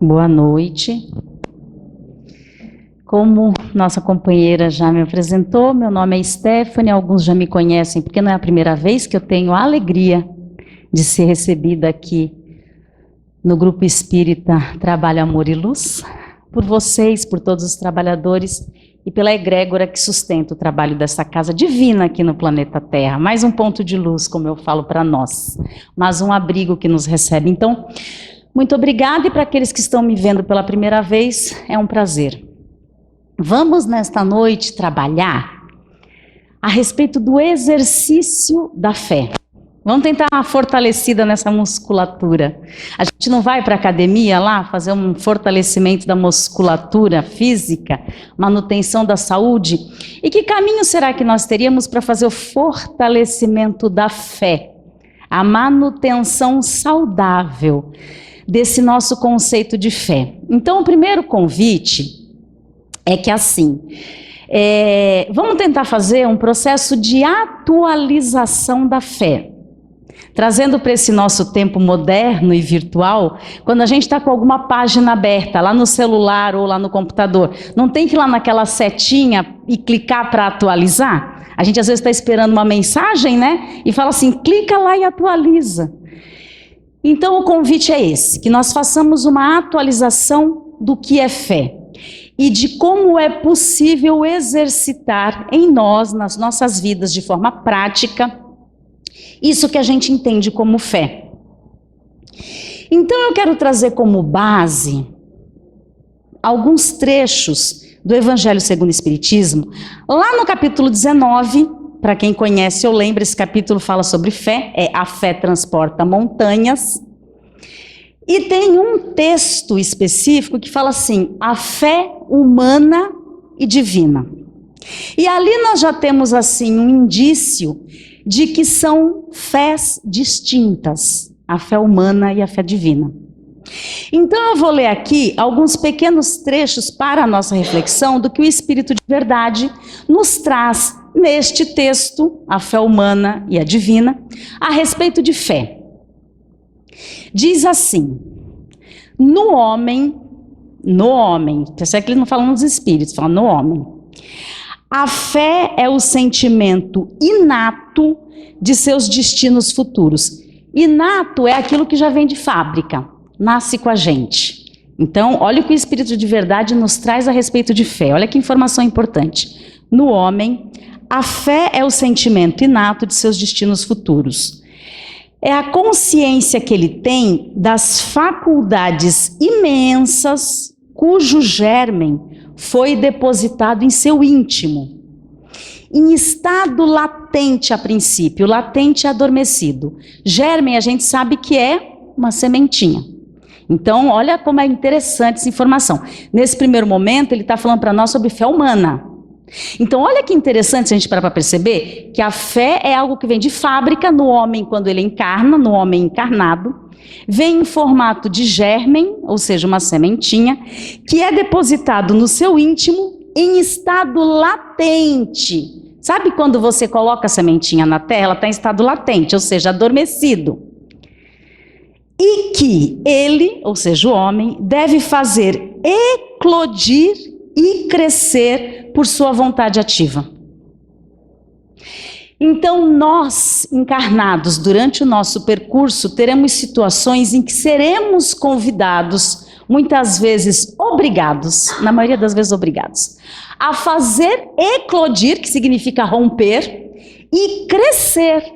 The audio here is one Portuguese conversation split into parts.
Boa noite. Como nossa companheira já me apresentou, meu nome é Stephanie, alguns já me conhecem, porque não é a primeira vez que eu tenho a alegria de ser recebida aqui no Grupo Espírita Trabalho, Amor e Luz, por vocês, por todos os trabalhadores e pela egrégora que sustenta o trabalho dessa casa divina aqui no planeta Terra. Mais um ponto de luz, como eu falo para nós, mas um abrigo que nos recebe. Então, muito obrigada, e para aqueles que estão me vendo pela primeira vez, é um prazer. Vamos nesta noite trabalhar a respeito do exercício da fé. Vamos tentar uma fortalecida nessa musculatura. A gente não vai para a academia lá fazer um fortalecimento da musculatura física, manutenção da saúde? E que caminho será que nós teríamos para fazer o fortalecimento da fé? A manutenção saudável desse nosso conceito de fé. Então, o primeiro convite é que assim, vamos tentar fazer um processo de atualização da fé. Trazendo para esse nosso tempo moderno e virtual, quando a gente está com alguma página aberta, lá no celular ou lá no computador, não tem que ir lá naquela setinha e clicar para atualizar? A gente às vezes está esperando uma mensagem, né? E fala assim, clica lá e atualiza. Então o convite é esse, que nós façamos uma atualização do que é fé e de como é possível exercitar em nós, nas nossas vidas, de forma prática, isso que a gente entende como fé. Então eu quero trazer como base alguns trechos do Evangelho segundo o Espiritismo, lá no capítulo 19, para quem conhece ou lembra, esse capítulo fala sobre fé, a fé transporta montanhas. E tem um texto específico que fala assim, a fé humana e divina. E ali nós já temos assim um indício de que são fés distintas, a fé humana e a fé divina. Então eu vou ler aqui alguns pequenos trechos para a nossa reflexão do que o Espírito de Verdade nos traz neste texto, a fé humana e a divina, a respeito de fé. Diz assim, no homem, percebe que ele não fala nos espíritos, fala no homem. A fé é o sentimento inato de seus destinos futuros. Inato é aquilo que já vem de fábrica, nasce com a gente. Então, olha o que o Espírito de Verdade nos traz a respeito de fé. Olha que informação importante. No homem, a fé é o sentimento inato de seus destinos futuros. É a consciência que ele tem das faculdades imensas cujo germen foi depositado em seu íntimo, em estado latente a princípio, latente e adormecido. Germen a gente sabe que é uma sementinha. Então, olha como é interessante essa informação. Nesse primeiro momento, ele está falando para nós sobre fé humana. Então, olha que interessante se a gente parar para perceber que a fé é algo que vem de fábrica no homem quando ele encarna, no homem encarnado, vem em formato de germen, ou seja, uma sementinha, que é depositado no seu íntimo em estado latente. Sabe quando você coloca a sementinha na terra, ela está em estado latente, ou seja, adormecido. E que ele, ou seja, o homem, deve fazer eclodir e crescer por sua vontade ativa. Então, nós, encarnados, durante o nosso percurso, teremos situações em que seremos convidados, muitas vezes obrigados, na maioria das vezes obrigados, a fazer eclodir, que significa romper, e crescer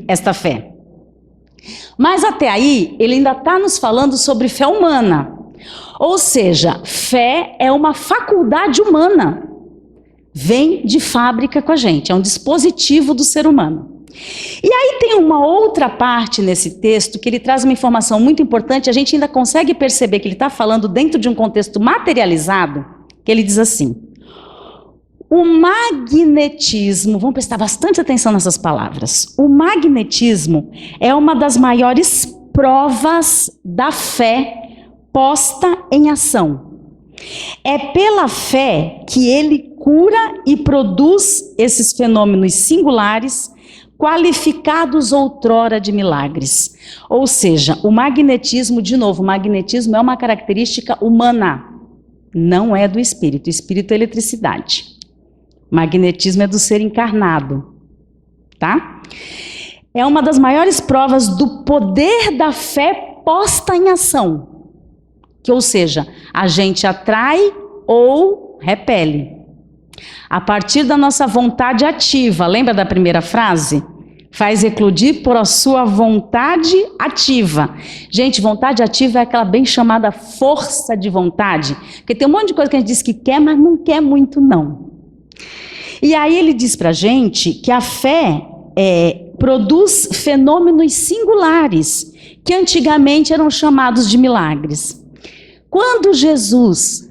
esta fé. Mas até aí, ele ainda está nos falando sobre fé humana. Ou seja, fé é uma faculdade humana. Vem de fábrica com a gente, é um dispositivo do ser humano. E aí tem uma outra parte nesse texto que ele traz uma informação muito importante, a gente ainda consegue perceber que ele está falando dentro de um contexto materializado, que ele diz assim, o magnetismo, vamos prestar bastante atenção nessas palavras, o magnetismo é uma das maiores provas da fé posta em ação. É pela fé que ele cura e produz esses fenômenos singulares qualificados outrora de milagres. Ou seja, o magnetismo, de novo, o magnetismo é uma característica humana, não é do espírito. O espírito é eletricidade. O magnetismo é do ser encarnado, tá? É uma das maiores provas do poder da fé posta em ação. Ou seja, a gente atrai ou repele. A partir da nossa vontade ativa, lembra da primeira frase? Faz eclodir por a sua vontade ativa. Gente, vontade ativa é aquela bem chamada força de vontade. Porque tem um monte de coisa que a gente diz que quer, mas não quer muito não. E aí ele diz pra gente que a fé produz fenômenos singulares, que antigamente eram chamados de milagres. Quando Jesus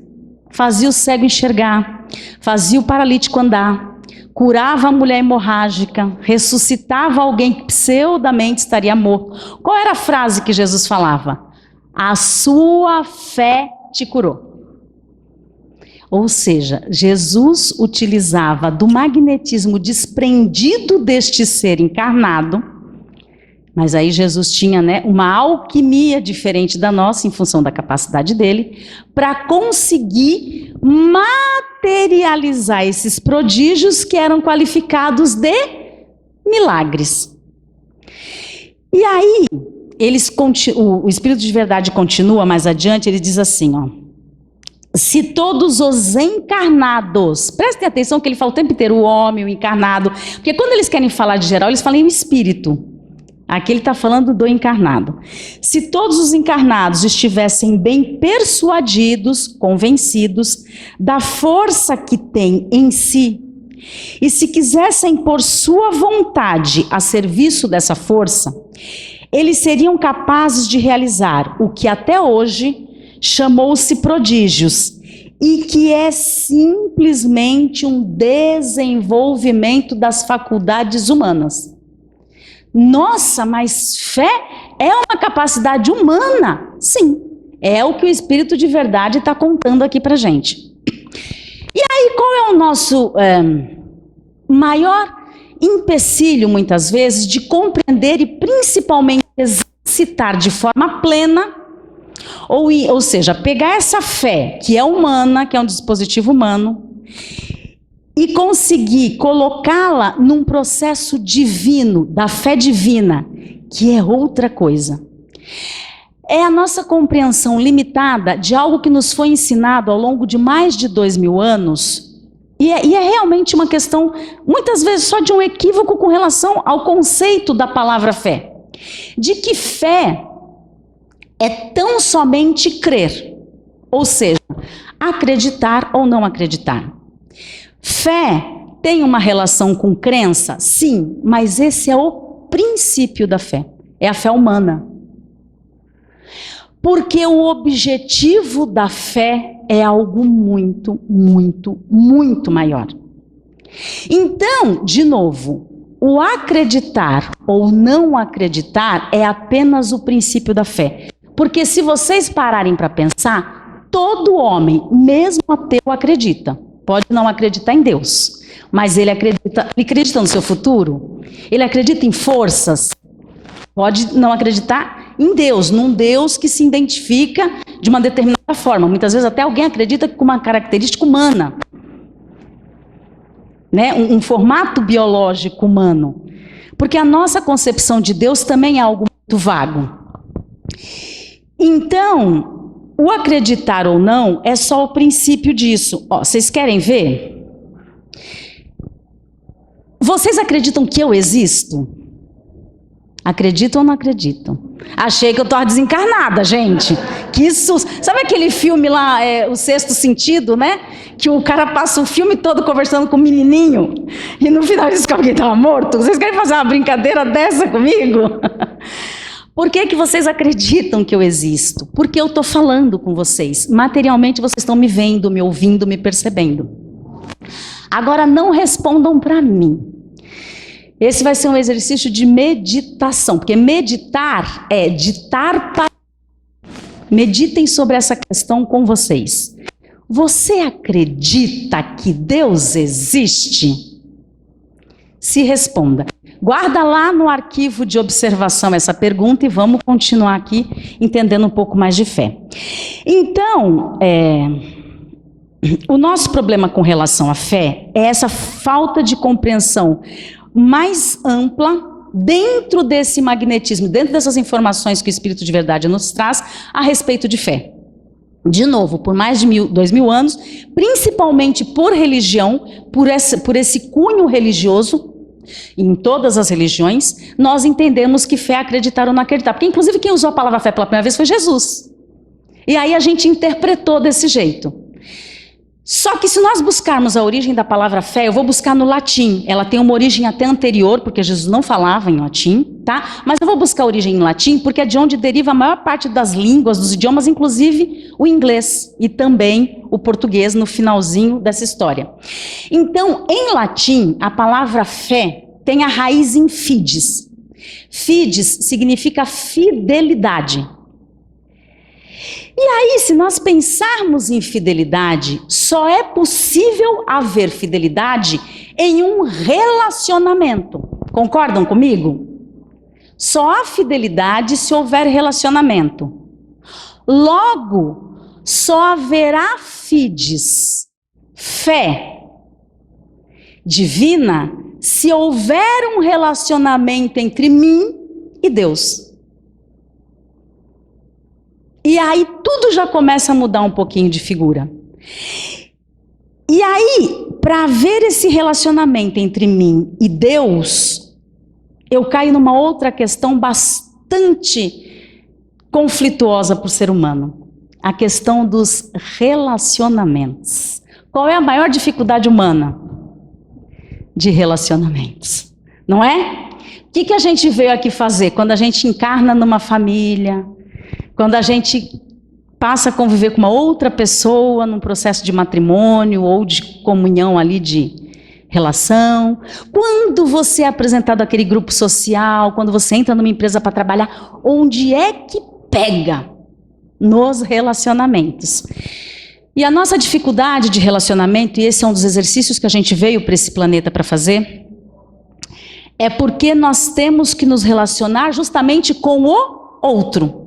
fazia o cego enxergar, fazia o paralítico andar, curava a mulher hemorrágica, ressuscitava alguém que pseudamente estaria morto, qual era a frase que Jesus falava? A sua fé te curou. Ou seja, Jesus utilizava do magnetismo desprendido deste ser encarnado, mas aí Jesus tinha, né, uma alquimia diferente da nossa, em função da capacidade dele, para conseguir materializar esses prodígios que eram qualificados de milagres. E aí, o Espírito de Verdade continua mais adiante, ele diz assim, ó: se todos os encarnados, prestem atenção que ele fala o tempo inteiro, o homem, o encarnado, porque quando eles querem falar de geral, eles falam em espírito. Aqui ele está falando do encarnado. Se todos os encarnados estivessem bem persuadidos, convencidos da força que tem em si, e se quisessem pôr sua vontade a serviço dessa força, eles seriam capazes de realizar o que até hoje chamou-se prodígios, e que é simplesmente um desenvolvimento das faculdades humanas. Nossa, mas fé é uma capacidade humana? Sim, é o que o Espírito de Verdade está contando aqui para gente. E aí, qual é o nosso maior empecilho, muitas vezes, de compreender e principalmente exercitar de forma plena, ou seja, pegar essa fé que é humana, que é um dispositivo humano, e conseguir colocá-la num processo divino, da fé divina, que é outra coisa. É a nossa compreensão limitada de algo que nos foi ensinado ao longo de mais de 2000 anos, e é realmente uma questão, muitas vezes, só de um equívoco com relação ao conceito da palavra fé. De que fé é tão somente crer, ou seja, acreditar ou não acreditar. Fé tem uma relação com crença? Sim, mas esse é o princípio da fé, é a fé humana. Porque o objetivo da fé é algo muito, muito, muito maior. Então, de novo, o acreditar ou não acreditar é apenas o princípio da fé. Porque se vocês pararem para pensar, todo homem, mesmo ateu, acredita. Pode não acreditar em Deus, mas ele acredita no seu futuro, ele acredita em forças, pode não acreditar em Deus, num Deus que se identifica de uma determinada forma. Muitas vezes até alguém acredita com uma característica humana, né? Um formato biológico humano, porque a nossa concepção de Deus também é algo muito vago. Então, o acreditar ou não é só o princípio disso. Ó, vocês querem ver? Vocês acreditam que eu existo? Acreditam ou não acreditam? Achei que eu estava desencarnada, gente. Que susto. Sabe aquele filme lá, O Sexto Sentido, né? Que o cara passa o filme todo conversando com o menininho e no final ele descobre que ele estava morto? Vocês querem fazer uma brincadeira dessa comigo? Por que vocês acreditam que eu existo? Porque eu estou falando com vocês. Materialmente vocês estão me vendo, me ouvindo, me percebendo. Agora não respondam para mim. Esse vai ser um exercício de meditação, porque meditar é ditar para... Meditem sobre essa questão com vocês. Você acredita que Deus existe? Se responda. Guarda lá no arquivo de observação essa pergunta e vamos continuar aqui entendendo um pouco mais de fé. Então, o nosso problema com relação à fé é essa falta de compreensão mais ampla dentro desse magnetismo, dentro dessas informações que o Espírito de Verdade nos traz a respeito de fé. De novo, por mais de 2000 anos, principalmente por religião, por esse cunho religioso, em todas as religiões, nós entendemos que fé é acreditar ou não acreditar. Porque inclusive quem usou a palavra fé pela primeira vez foi Jesus. E aí a gente interpretou desse jeito. Só que se nós buscarmos a origem da palavra fé, eu vou buscar no latim. Ela tem uma origem até anterior, porque Jesus não falava em latim, tá? Mas eu vou buscar a origem em latim, porque é de onde deriva a maior parte das línguas, dos idiomas, inclusive o inglês e também o português no finalzinho dessa história. Então, em latim, a palavra fé tem a raiz em fides. Fides significa fidelidade. E aí, se nós pensarmos em fidelidade, só é possível haver fidelidade em um relacionamento. Concordam comigo? Só há fidelidade se houver relacionamento. Logo, só haverá fides, fé divina, se houver um relacionamento entre mim e Deus. E aí tudo já começa a mudar um pouquinho de figura. E aí, para haver esse relacionamento entre mim e Deus, eu caio numa outra questão bastante conflituosa para o ser humano. A questão dos relacionamentos. Qual é a maior dificuldade humana? De relacionamentos. Não é? O que a gente veio aqui fazer quando a gente encarna numa família? Quando a gente passa a conviver com uma outra pessoa num processo de matrimônio ou de comunhão ali de relação, quando você é apresentado àquele grupo social, quando você entra numa empresa para trabalhar, onde é que pega? Nos relacionamentos. E a nossa dificuldade de relacionamento, e esse é um dos exercícios que a gente veio para esse planeta para fazer, é porque nós temos que nos relacionar justamente com o outro.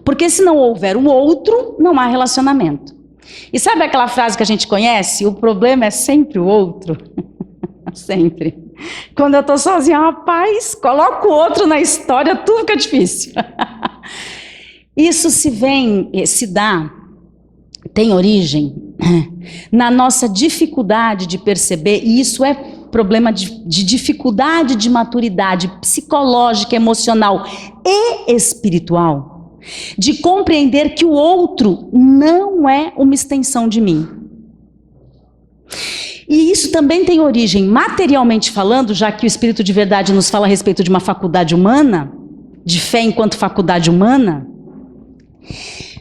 Porque se não houver o outro, não há relacionamento. E sabe aquela frase que a gente conhece? O problema é sempre o outro. Sempre. Quando eu estou sozinha, rapaz, coloco o outro na história, tudo fica difícil. Isso se dá, tem origem na nossa dificuldade de perceber, e isso é problema de dificuldade de maturidade psicológica, emocional e espiritual, de compreender que o outro não é uma extensão de mim. E isso também tem origem, materialmente falando, já que o Espírito de Verdade nos fala a respeito de uma faculdade humana, de fé enquanto faculdade humana,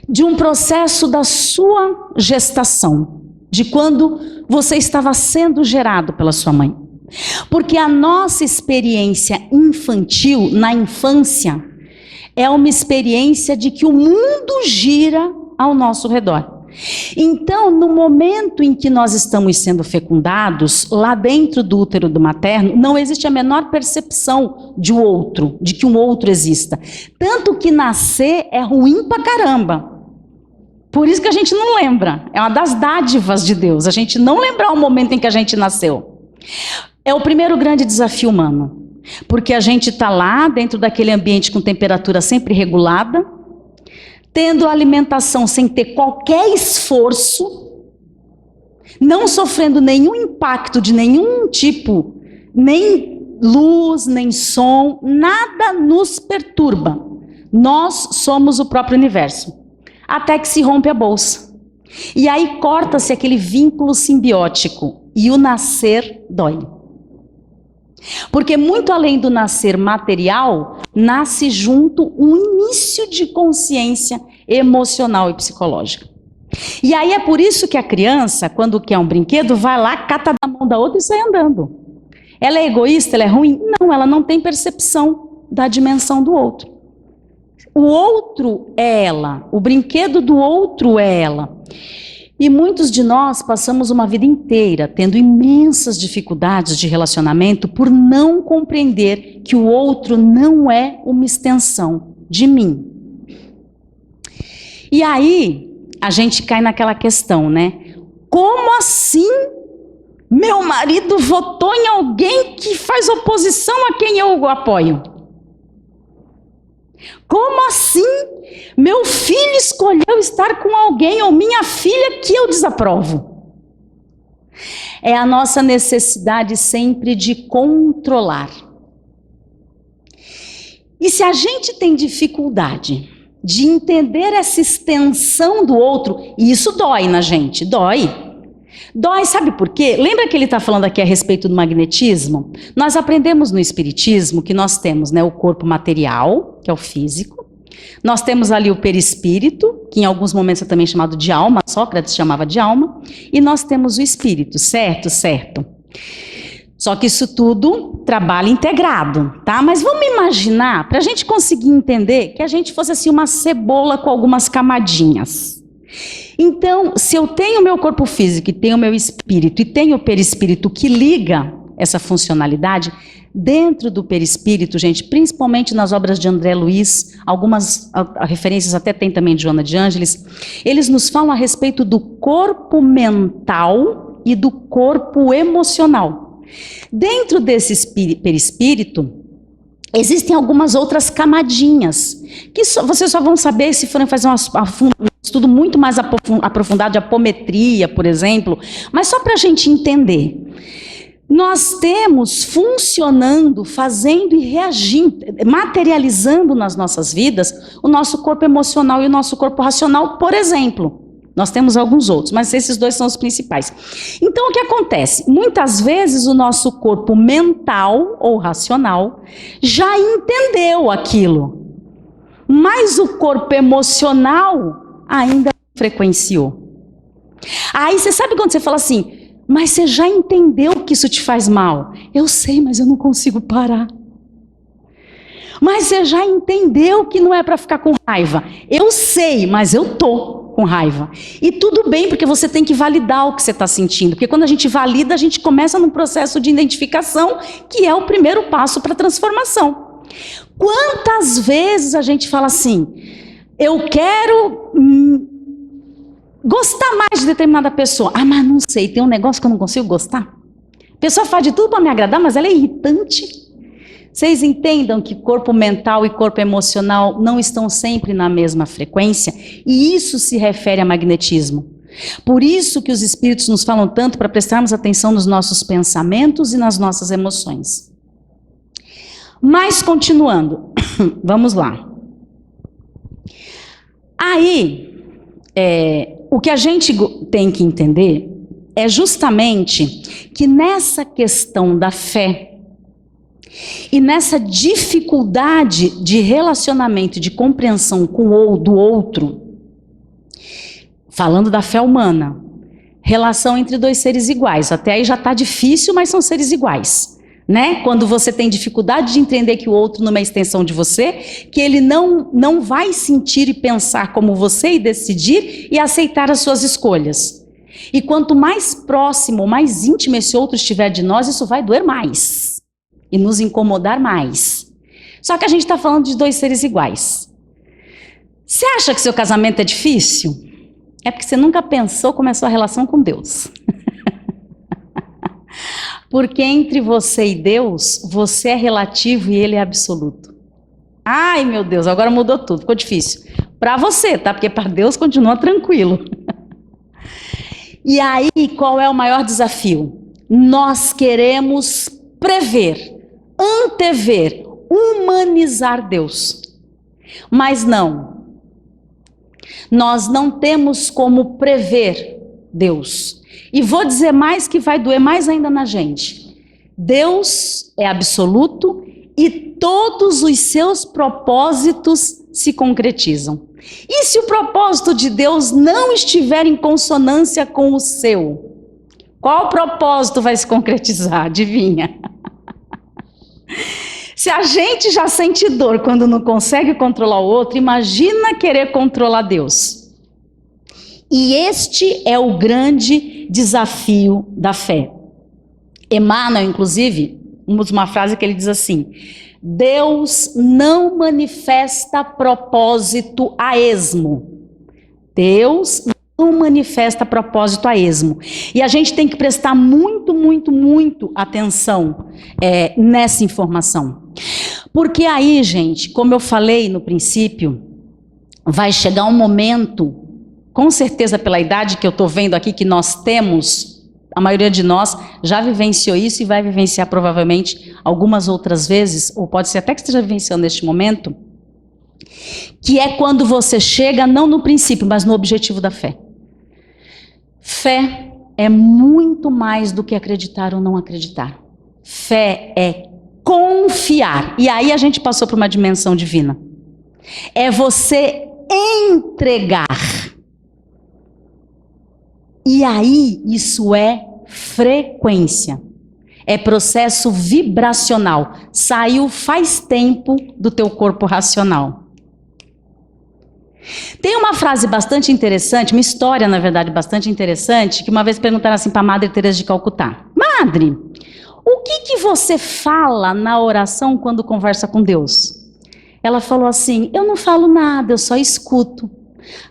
de um processo da sua gestação, de quando você estava sendo gerado pela sua mãe. Porque a nossa experiência infantil, na infância, é uma experiência de que o mundo gira ao nosso redor. Então, no momento em que nós estamos sendo fecundados, lá dentro do útero do materno, não existe a menor percepção de um outro, de que um outro exista. Tanto que nascer é ruim pra caramba. Por isso que a gente não lembra. É uma das dádivas de Deus, a gente não lembrar o momento em que a gente nasceu. É o primeiro grande desafio humano. Porque a gente está lá, dentro daquele ambiente com temperatura sempre regulada, tendo alimentação sem ter qualquer esforço, não sofrendo nenhum impacto de nenhum tipo, nem luz, nem som, nada nos perturba. Nós somos o próprio universo. Até que se rompe a bolsa. E aí corta-se aquele vínculo simbiótico e o nascer dói. Porque muito além do nascer material, nasce junto um início de consciência emocional e psicológica. E aí é por isso que a criança, quando quer um brinquedo, vai lá, cata da mão da outra e sai andando. Ela é egoísta, ela é ruim? Não, ela não tem percepção da dimensão do outro. O outro é ela, o brinquedo do outro é ela. E muitos de nós passamos uma vida inteira tendo imensas dificuldades de relacionamento por não compreender que o outro não é uma extensão de mim. E aí, a gente cai naquela questão, né? Como assim meu marido votou em alguém que faz oposição a quem eu apoio? Como assim meu filho escolheu estar com alguém ou minha filha que eu desaprovo? É a nossa necessidade sempre de controlar. E se a gente tem dificuldade de entender essa extensão do outro, e isso dói na gente, dói. Dói, sabe por quê? Lembra que ele está falando aqui a respeito do magnetismo? Nós aprendemos no Espiritismo que nós temos, né, o corpo material, que é o físico. Nós temos ali o perispírito, que em alguns momentos é também chamado de alma, Sócrates chamava de alma. E nós temos o espírito, certo? Certo. Só que isso tudo trabalha integrado, tá? Mas vamos imaginar, para a gente conseguir entender, que a gente fosse assim uma cebola com algumas camadinhas. Então, se eu tenho o meu corpo físico e tenho o meu espírito e tenho o perispírito que liga essa funcionalidade, dentro do perispírito, gente, principalmente nas obras de André Luiz, algumas referências até tem também de Joana de Ângeles, eles nos falam a respeito do corpo mental e do corpo emocional. Dentro desse perispírito, existem algumas outras camadinhas, que vocês só vão saber se forem fazer um estudo muito mais aprofundado de apometria, por exemplo, mas só para a gente entender. Nós temos funcionando, fazendo e reagindo, materializando nas nossas vidas, o nosso corpo emocional e o nosso corpo racional, por exemplo. Nós temos alguns outros, mas esses dois são os principais. Então, o que acontece? Muitas vezes o nosso corpo mental ou racional já entendeu aquilo, mas o corpo emocional ainda não frequenciou. Aí você sabe quando você fala assim, mas você já entendeu que isso te faz mal? Eu sei, mas eu não consigo parar. Mas você já entendeu que não é para ficar com raiva? Eu sei, mas eu tô com raiva. E tudo bem, porque você tem que validar o que você está sentindo. Porque quando a gente valida, a gente começa num processo de identificação, que é o primeiro passo para a transformação. Quantas vezes a gente fala assim, eu quero gostar mais de determinada pessoa. Ah, mas não sei, tem um negócio que eu não consigo gostar. A pessoa faz de tudo para me agradar, mas ela é irritante. Vocês entendam que corpo mental e corpo emocional não estão sempre na mesma frequência? E isso se refere a magnetismo. Por isso que os espíritos nos falam tanto para prestarmos atenção nos nossos pensamentos e nas nossas emoções. Mas continuando, vamos lá. Aí, o que a gente tem que entender é justamente que nessa questão da fé e nessa dificuldade de relacionamento, de compreensão do outro, falando da fé humana, relação entre dois seres iguais, até aí já está difícil, mas são seres iguais, né? Quando você tem dificuldade de entender que o outro não é extensão de você, que ele não vai sentir e pensar como você e decidir e aceitar as suas escolhas. E quanto mais próximo, mais íntimo esse outro estiver de nós, isso vai doer mais e nos incomodar mais. Só que a gente está falando de dois seres iguais. Você acha que seu casamento é difícil? É porque você nunca pensou como é a sua relação com Deus. Porque entre você e Deus, você é relativo e Ele é absoluto. Ai, meu Deus, agora mudou tudo, ficou difícil. Para você, tá? Porque para Deus continua tranquilo. E aí, qual é o maior desafio? Nós queremos prever, antever, humanizar Deus. Mas não. Nós não temos como prever Deus. E vou dizer mais que vai doer mais ainda na gente. Deus é absoluto e todos os seus propósitos se concretizam. E se o propósito de Deus não estiver em consonância com o seu? Qual propósito vai se concretizar? Adivinha? Se a gente já sente dor quando não consegue controlar o outro, imagina querer controlar Deus. E este é o grande desafio da fé. Emmanuel, inclusive, usa uma frase que ele diz assim: Deus não manifesta propósito a esmo. Deus não manifesta propósito a esmo. E a gente tem que prestar muito, muito, muito atenção nessa informação. Porque aí, gente, como eu falei no princípio, vai chegar um momento, com certeza pela idade que eu estou vendo aqui que nós temos, a maioria de nós já vivenciou isso e vai vivenciar provavelmente algumas outras vezes, ou pode ser até que esteja vivenciando neste momento, que é quando você chega não no princípio, mas no objetivo da fé. Fé é muito mais do que acreditar ou não acreditar. Fé é confiar. E aí a gente passou por uma dimensão divina. É você entregar. E aí isso é frequência. É processo vibracional. Saiu faz tempo do teu corpo racional. Tem uma frase bastante interessante, uma história, na verdade, bastante interessante, que uma vez perguntaram assim para a Madre Teresa de Calcutá: Madre, o que você fala na oração quando conversa com Deus? Ela falou assim: eu não falo nada, eu só escuto.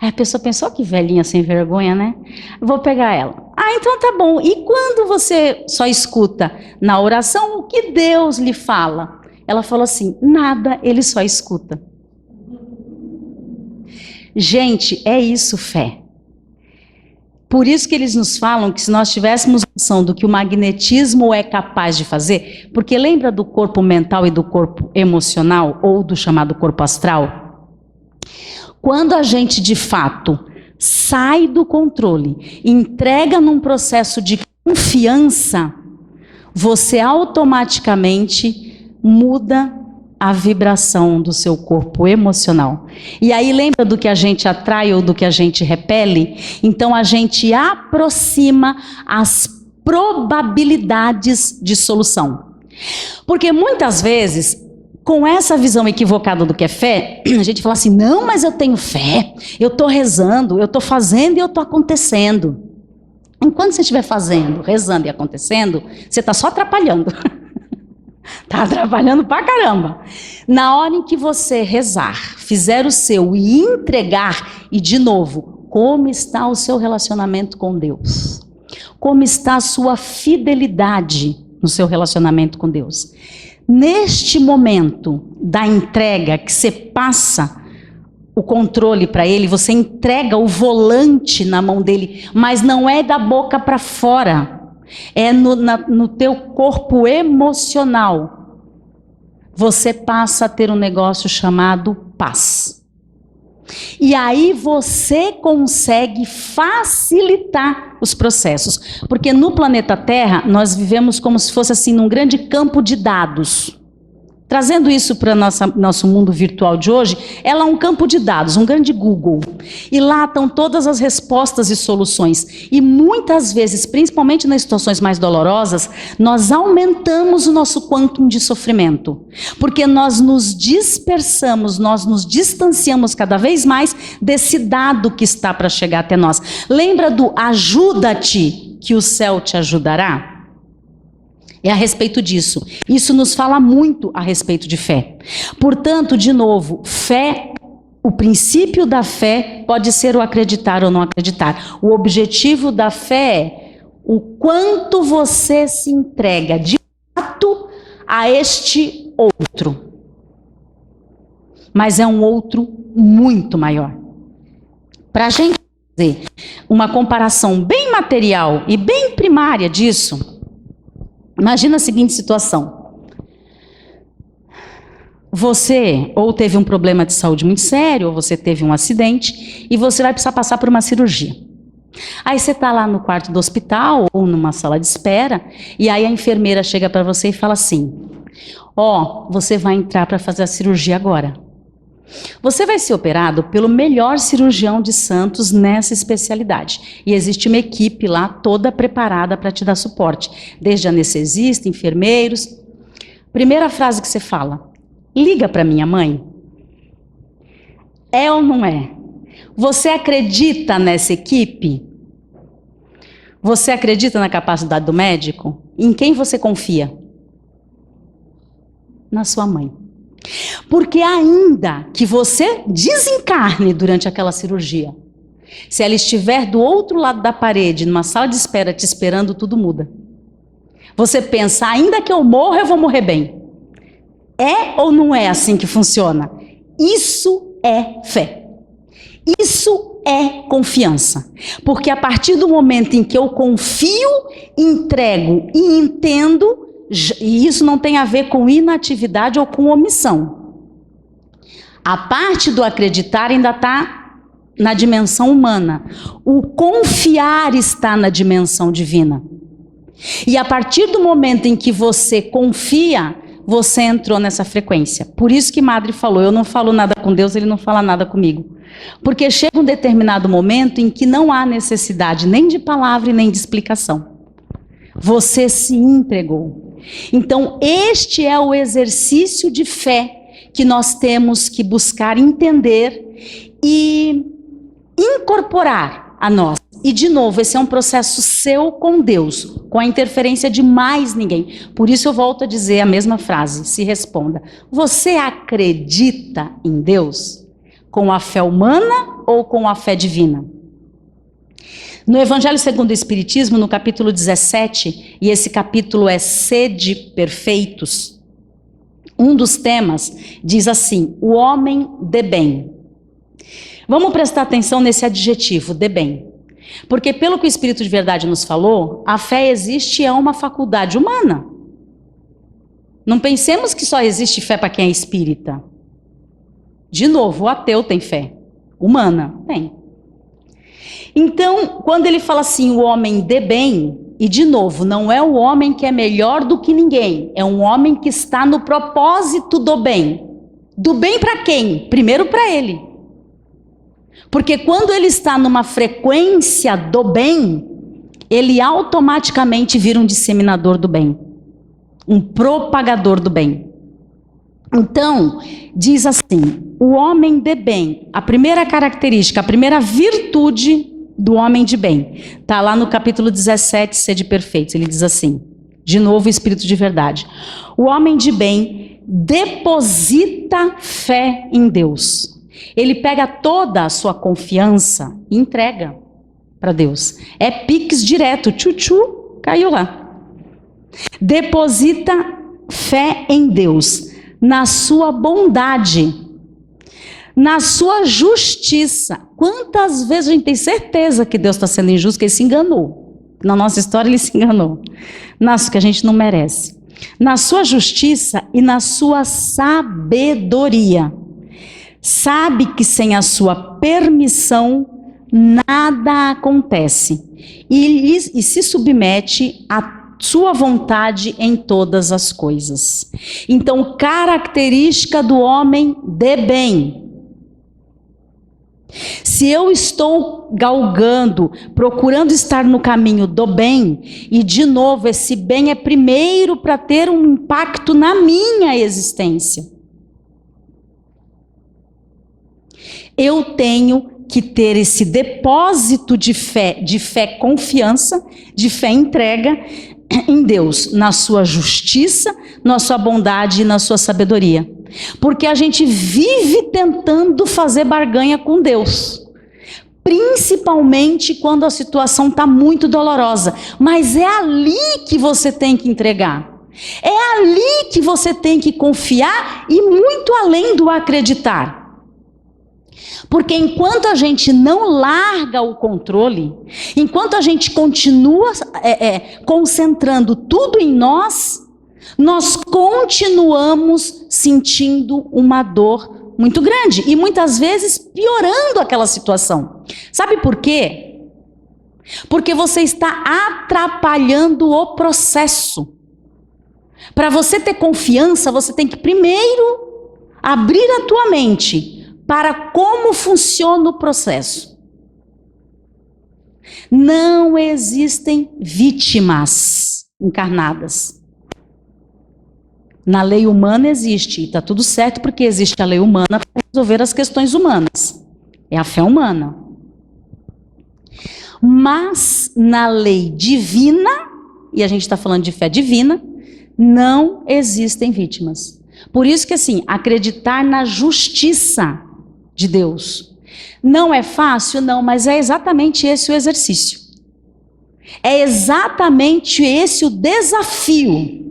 Aí a pessoa pensou: que velhinha sem vergonha, né? Vou pegar ela. Então tá bom. E quando você só escuta na oração, o que Deus lhe fala? Ela falou assim: nada, ele só escuta. Gente, é isso, fé. Por isso que eles nos falam que se nós tivéssemos noção do que o magnetismo é capaz de fazer, porque lembra do corpo mental e do corpo emocional, ou do chamado corpo astral? Quando a gente, de fato, sai do controle, entrega num processo de confiança, você automaticamente muda a vibração do seu corpo emocional. E aí lembra do que a gente atrai ou do que a gente repele? Então a gente aproxima as probabilidades de solução. Porque muitas vezes, com essa visão equivocada do que é fé, a gente fala assim: não, mas eu tenho fé, eu estou rezando, eu estou fazendo e eu estou acontecendo. Enquanto você estiver fazendo, rezando e acontecendo, você está só atrapalhando. Está atrapalhando pra caramba. Na hora em que você rezar, fizer o seu e entregar, e de novo, como está o seu relacionamento com Deus? Como está a sua fidelidade no seu relacionamento com Deus? Neste momento da entrega, que você passa o controle para Ele, você entrega o volante na mão dele, mas não é da boca para fora. É no teu corpo emocional. Você passa a ter um negócio chamado paz. E aí você consegue facilitar os processos. Porque no planeta Terra, nós vivemos como se fosse assim, num grande campo de dados. Trazendo isso para nosso mundo virtual de hoje, ela é um campo de dados, um grande Google. E lá estão todas as respostas e soluções. E muitas vezes, principalmente nas situações mais dolorosas, nós aumentamos o nosso quantum de sofrimento. Porque nós nos dispersamos, nós nos distanciamos cada vez mais desse dado que está para chegar até nós. Lembra do ajuda-te, que o céu te ajudará? É a respeito disso. Isso nos fala muito a respeito de fé. Portanto, de novo, fé, o princípio da fé pode ser o acreditar ou não acreditar. O objetivo da fé é o quanto você se entrega de fato a este outro. Mas é um outro muito maior. Para a gente fazer uma comparação bem material e bem primária disso, imagina a seguinte situação: você ou teve um problema de saúde muito sério, ou você teve um acidente, e você vai precisar passar por uma cirurgia. Aí você está lá no quarto do hospital, ou numa sala de espera, e aí a enfermeira chega para você e fala assim: você vai entrar para fazer a cirurgia agora. Você vai ser operado pelo melhor cirurgião de Santos nessa especialidade. E existe uma equipe lá toda preparada para te dar suporte. Desde anestesista, enfermeiros. Primeira frase que você fala: liga para minha mãe. É ou não é? Você acredita nessa equipe? Você acredita na capacidade do médico? Em quem você confia? Na sua mãe. Porque ainda que você desencarne durante aquela cirurgia, se ela estiver do outro lado da parede, numa sala de espera te esperando, tudo muda. Você pensa, ainda que eu morra, eu vou morrer bem. É ou não é assim que funciona? Isso é fé. Isso é confiança. Porque a partir do momento em que eu confio, entrego e entendo, e isso não tem a ver com inatividade ou com omissão. A parte do acreditar ainda está na dimensão humana. O confiar está na dimensão divina. E a partir do momento em que você confia, você entrou nessa frequência. Por isso que Madre falou, eu não falo nada com Deus, ele não fala nada comigo. Porque chega um determinado momento em que não há necessidade nem de palavra e nem de explicação. Você se entregou. Então, este é o exercício de fé que nós temos que buscar entender e incorporar a nós. E, de novo, esse é um processo seu com Deus, com a interferência de mais ninguém. Por isso eu volto a dizer a mesma frase, se responda. Você acredita em Deus? Com a fé humana ou com a fé divina? No Evangelho segundo o Espiritismo, no capítulo 17, e esse capítulo é Sede Perfeitos, um dos temas diz assim, o homem de bem. Vamos prestar atenção nesse adjetivo, de bem. Porque pelo que o Espírito de Verdade nos falou, a fé existe e é uma faculdade humana. Não pensemos que só existe fé para quem é espírita. De novo, o ateu tem fé. Humana, tem. Então, quando ele fala assim, o homem de bem, e de novo, não é o homem que é melhor do que ninguém, é um homem que está no propósito do bem. Do bem para quem? Primeiro para ele. Porque quando ele está numa frequência do bem, ele automaticamente vira um disseminador do bem. Um propagador do bem. Então, diz assim, o homem de bem, a primeira característica, a primeira virtude do homem de bem, está lá no capítulo 17, Sede Perfeitos, ele diz assim, de novo o Espírito de Verdade, o homem de bem deposita fé em Deus. Ele pega toda a sua confiança e entrega para Deus. É Pix direto, tchu-tchu, caiu lá. Deposita fé em Deus, na sua bondade, na sua justiça. Quantas vezes a gente tem certeza que Deus está sendo injusto, que ele se enganou. Na nossa história ele se enganou. Nas que a gente não merece. Na sua justiça e na sua sabedoria. Sabe que sem a sua permissão nada acontece e se submete à sua vontade em todas as coisas. Então, característica do homem de bem. Se eu estou galgando, procurando estar no caminho do bem, e de novo, esse bem é primeiro para ter um impacto na minha existência. Eu tenho que ter esse depósito de fé confiança, de fé entrega em Deus, na sua justiça, na sua bondade e na sua sabedoria. Porque a gente vive tentando fazer barganha com Deus. Principalmente quando a situação está muito dolorosa. Mas é ali que você tem que entregar. É ali que você tem que confiar e muito além do acreditar. Porque enquanto a gente não larga o controle, enquanto a gente continua concentrando tudo em nós, nós continuamos sentindo uma dor muito grande e muitas vezes piorando aquela situação. Sabe por quê? Porque você está atrapalhando o processo. Para você ter confiança, você tem que primeiro abrir a tua mente para como funciona o processo. Não existem vítimas encarnadas. Na lei humana existe, e está tudo certo porque existe a lei humana para resolver as questões humanas. É a fé humana. Mas na lei divina, e a gente está falando de fé divina, não existem vítimas. Por isso que assim, acreditar na justiça de Deus não é fácil, não, mas é exatamente esse o exercício. É exatamente esse o desafio.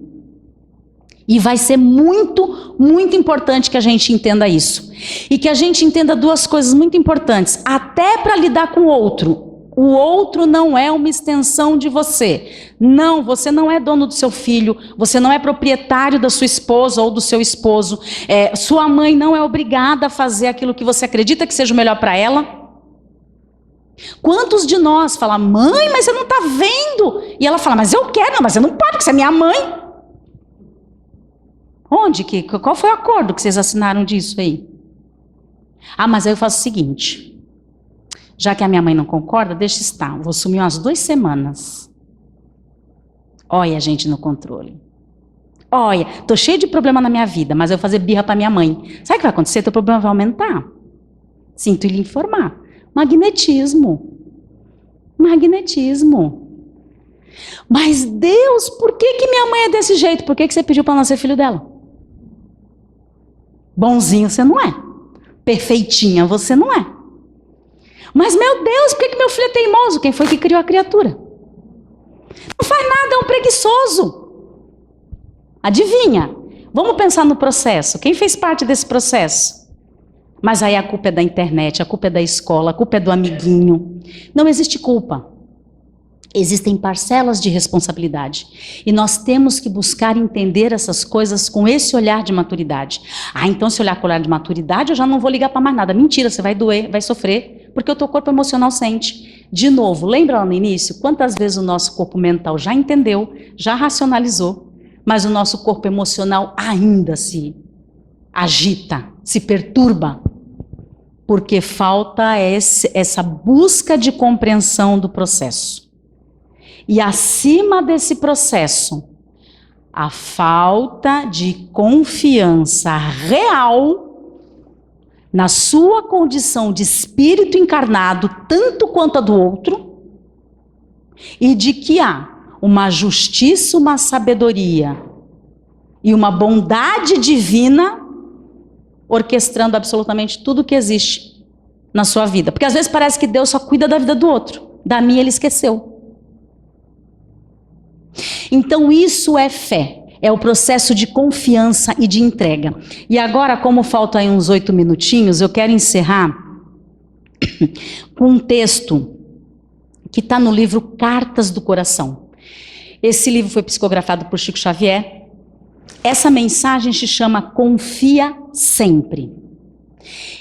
E vai ser muito, muito importante que a gente entenda isso. E que a gente entenda duas coisas muito importantes, até para lidar com o outro. O outro não é uma extensão de você. Não, você não é dono do seu filho, você não é proprietário da sua esposa ou do seu esposo. Sua mãe não é obrigada a fazer aquilo que você acredita que seja o melhor para ela. Quantos de nós falam, mãe, mas você não está vendo? E ela fala, mas eu quero, não, mas você não pode, porque você é minha mãe. Qual foi o acordo que vocês assinaram disso aí? Ah, mas aí eu faço o seguinte, já que a minha mãe não concorda, deixa estar, eu vou sumir umas 2 semanas. Olha a gente no controle. Olha, tô cheio de problema na minha vida, mas eu vou fazer birra para minha mãe. Sabe o que vai acontecer? Teu problema vai aumentar. Sinto lhe informar. Magnetismo. Mas Deus, por que minha mãe é desse jeito? Por que você pediu para nascer filho dela? Bonzinho você não é. Perfeitinha você não é. Mas meu Deus, por que meu filho é teimoso? Quem foi que criou a criatura? Não faz nada, é um preguiçoso. Adivinha? Vamos pensar no processo. Quem fez parte desse processo? Mas aí a culpa é da internet, a culpa é da escola, a culpa é do amiguinho. Não existe culpa. Existem parcelas de responsabilidade. E nós temos que buscar entender essas coisas com esse olhar de maturidade. Ah, então se olhar com o olhar de maturidade, eu já não vou ligar para mais nada. Mentira, você vai doer, vai sofrer, porque o teu corpo emocional sente. De novo, lembra lá no início? Quantas vezes o nosso corpo mental já entendeu, já racionalizou, mas o nosso corpo emocional ainda se agita, se perturba, porque falta essa busca de compreensão do processo. E acima desse processo, a falta de confiança real na sua condição de espírito encarnado, tanto quanto a do outro, e de que há uma justiça, uma sabedoria e uma bondade divina orquestrando absolutamente tudo que existe na sua vida. Porque às vezes parece que Deus só cuida da vida do outro, da minha ele esqueceu. Então isso é fé, é o processo de confiança e de entrega. E agora, como faltam aí uns 8 minutinhos, eu quero encerrar com um texto que está no livro Cartas do Coração. Esse livro foi psicografado por Chico Xavier. Essa mensagem se chama Confia Sempre.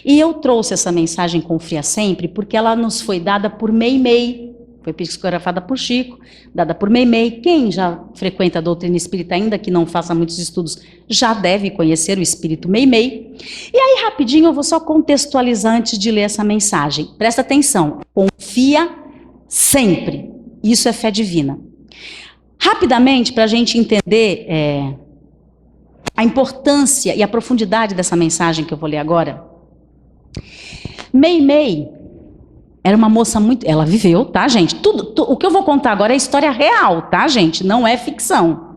E eu trouxe essa mensagem Confia Sempre porque ela nos foi dada por Meimei. Foi psicografada por Chico, dada por Meimei. Quem já frequenta a doutrina espírita, ainda que não faça muitos estudos, já deve conhecer o espírito Meimei. E aí, rapidinho, eu vou só contextualizar antes de ler essa mensagem. Presta atenção. Confia sempre. Isso é fé divina. Rapidamente, para a gente entender a importância e a profundidade dessa mensagem que eu vou ler agora. Meimei era uma moça muito... Ela viveu, tá, gente? O que eu vou contar agora é história real, tá, gente? Não é ficção.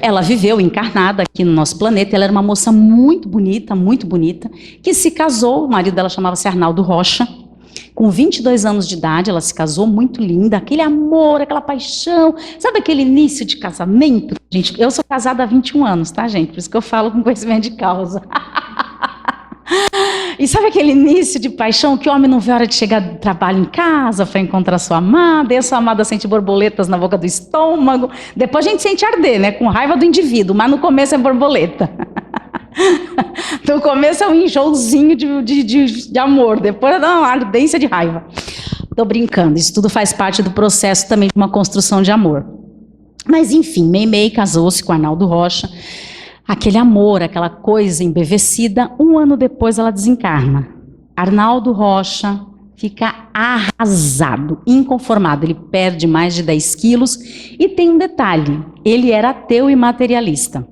Ela viveu encarnada aqui no nosso planeta. Ela era uma moça muito bonita, que se casou. O marido dela chamava-se Arnaldo Rocha. Com 22 anos de idade, ela se casou, muito linda. Aquele amor, aquela paixão. Sabe aquele início de casamento? Gente, eu sou casada há 21 anos, tá, gente? Por isso que eu falo com conhecimento de causa. E sabe aquele início de paixão que o homem não vê a hora de chegar do trabalho em casa para encontrar sua amada, e a sua amada sente borboletas na boca do estômago, depois a gente sente arder, né, com raiva do indivíduo, mas no começo é borboleta. No começo é um enjoozinho de amor, depois dá uma ardência de raiva. Tô brincando, isso tudo faz parte do processo também de uma construção de amor. Mas enfim, Meimei casou-se com Arnaldo Rocha. Aquele amor, aquela coisa embevecida, 1 ano depois ela desencarna. Arnaldo Rocha fica arrasado, inconformado, ele perde mais de 10 quilos e tem um detalhe, ele era ateu e materialista.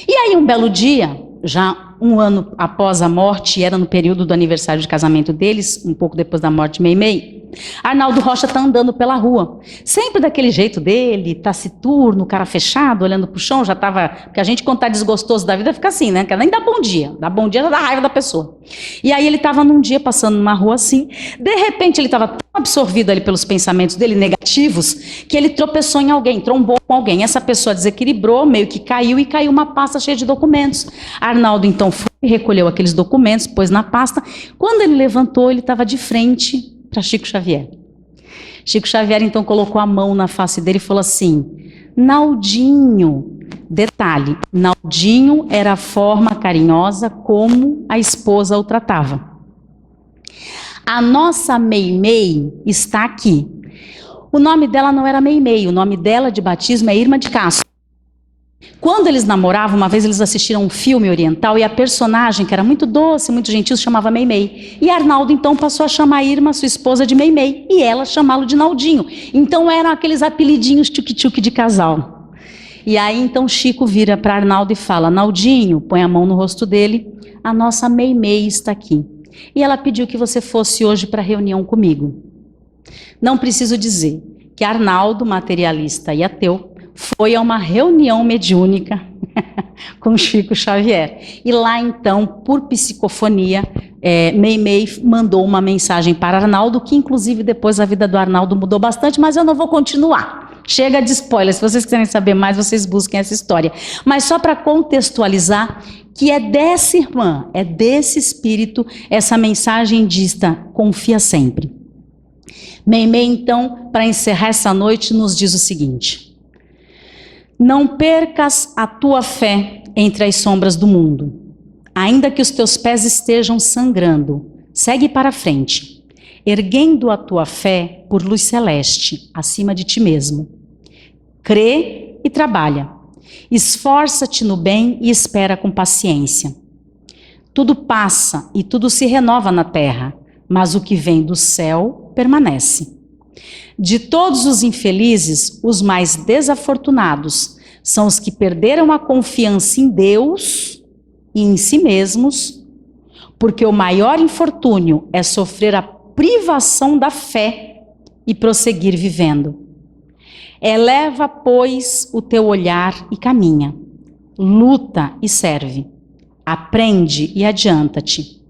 E aí um belo dia, já um ano após a morte, era no período do aniversário de casamento deles, um pouco depois da morte de Meimei, Arnaldo Rocha está andando pela rua, sempre daquele jeito dele, taciturno, cara fechado, olhando pro chão, já estava, porque a gente quando tá desgostoso da vida fica assim, né, nem dá bom dia já dá raiva da pessoa. E aí ele estava num dia passando numa rua assim, de repente ele estava tão absorvido ali pelos pensamentos dele, negativos, que ele tropeçou em alguém, trombou com alguém, essa pessoa desequilibrou, meio que caiu e caiu uma pasta cheia de documentos. Arnaldo então foi, recolheu aqueles documentos, pôs na pasta, quando ele levantou ele estava de frente para Chico Xavier. Chico Xavier então colocou a mão na face dele e falou assim: Naldinho, detalhe, Naldinho era a forma carinhosa como a esposa o tratava. A nossa Meimei está aqui. O nome dela não era Meimei, o nome dela de batismo é Irma de Castro. Quando eles namoravam, uma vez eles assistiram um filme oriental e a personagem, que era muito doce, muito gentil, se chamava Meimei. E Arnaldo então passou a chamar a Irma, sua esposa, de Meimei, e ela chamá-lo de Naldinho. Então eram aqueles apelidinhos tchuc-tchuc de casal. E aí então Chico vira para Arnaldo e fala: Naldinho, põe a mão no rosto dele, a nossa Meimei está aqui. E ela pediu que você fosse hoje para a reunião comigo. Não preciso dizer que Arnaldo, materialista e ateu, foi a uma reunião mediúnica com Chico Xavier. E lá então, por psicofonia, Meimei mandou uma mensagem para Arnaldo, que inclusive depois a vida do Arnaldo mudou bastante, mas eu não vou continuar. Chega de spoiler, se vocês quiserem saber mais, vocês busquem essa história. Mas só para contextualizar, que é dessa irmã, é desse espírito, essa mensagem dita: confia sempre. Meimei então, para encerrar essa noite, nos diz o seguinte: não percas a tua fé entre as sombras do mundo. Ainda que os teus pés estejam sangrando, segue para frente, erguendo a tua fé por luz celeste, acima de ti mesmo. Crê e trabalha. Esforça-te no bem e espera com paciência. Tudo passa e tudo se renova na terra, mas o que vem do céu permanece. De todos os infelizes, os mais desafortunados são os que perderam a confiança em Deus e em si mesmos, porque o maior infortúnio é sofrer a privação da fé e prosseguir vivendo. Eleva, pois, o teu olhar e caminha. Luta e serve. Aprende e adianta-te.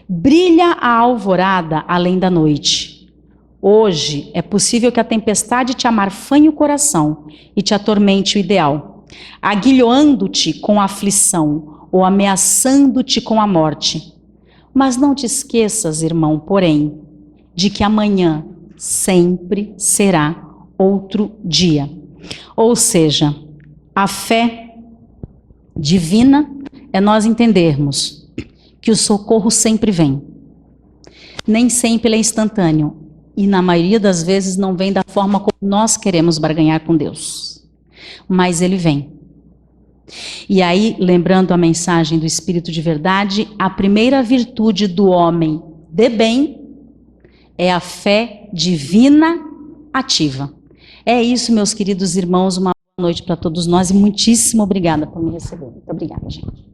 Brilha a alvorada além da noite. Hoje é possível que a tempestade te amarfanhe o coração e te atormente o ideal, aguilhoando-te com a aflição ou ameaçando-te com a morte. Mas não te esqueças, irmão, porém, de que amanhã sempre será outro dia. Ou seja, a fé divina é nós entendermos que o socorro sempre vem. Nem sempre ele é instantâneo. E na maioria das vezes não vem da forma como nós queremos barganhar com Deus. Mas ele vem. E aí, lembrando a mensagem do Espírito de Verdade, a primeira virtude do homem de bem é a fé divina ativa. É isso, meus queridos irmãos, uma boa noite para todos nós e muitíssimo obrigada por me receber. Muito obrigada, gente.